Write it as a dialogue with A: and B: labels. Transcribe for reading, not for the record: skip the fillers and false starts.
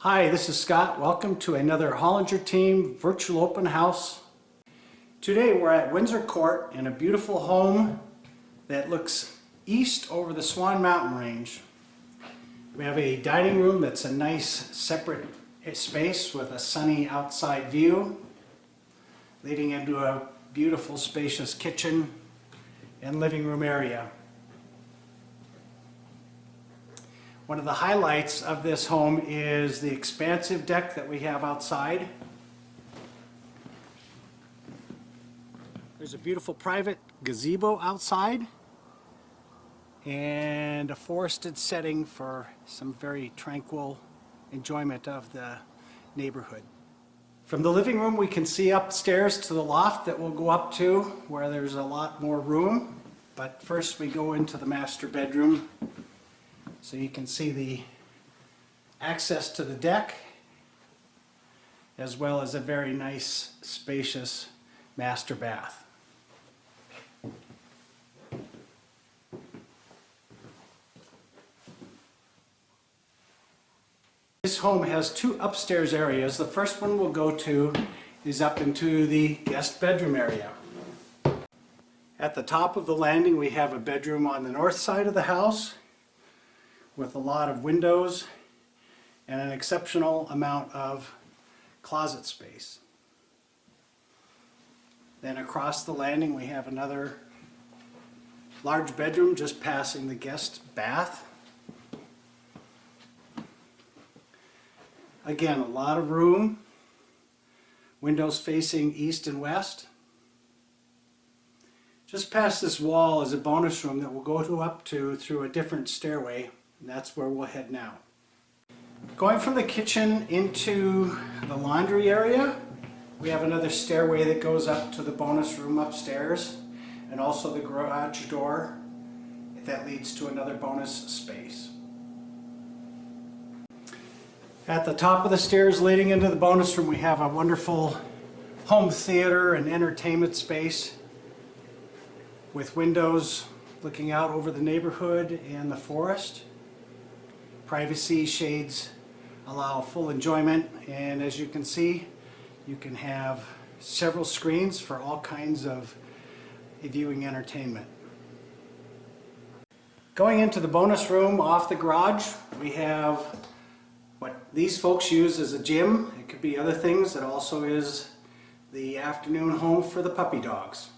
A: Hi, this is Scott. Welcome to another Hollinger Team virtual open house. Today we're at Windsor Court in a beautiful home that looks east over the Swan Mountain range. We have a dining room that's a nice separate space with a sunny outside view, leading into a beautiful spacious kitchen and living room area. One of the highlights of this home is the expansive deck that we have outside. There's a beautiful private gazebo outside and a forested setting for some very tranquil enjoyment of the neighborhood. From the living room we can see upstairs to the loft that we'll go up to, where there's a lot more room. But first we go into the master bedroom. So you can see the access to the deck, as well as a very nice, spacious master bath. This home has two upstairs areas. The first one we'll go to is up into the guest bedroom area. At the top of the landing we have a bedroom on the north side of the house, with a lot of windows and an exceptional amount of closet space. Then across the landing we have another large bedroom just passing the guest bath. Again, a lot of room, windows facing east and west. Just past this wall is a bonus room that we'll go up to through a different stairway. And that's where we'll head now. Going from the kitchen into the laundry area, we have another stairway that goes up to the bonus room upstairs, and also the garage door that leads to another bonus space. At the top of the stairs leading into the bonus room we have a wonderful home theater and entertainment space with windows looking out over the neighborhood and the forest. Privacy shades allow full enjoyment, and as you can see, you can have several screens for all kinds of viewing entertainment. Going into the bonus room off the garage, we have what these folks use as a gym. It could be other things. It also is the afternoon home for the puppy dogs.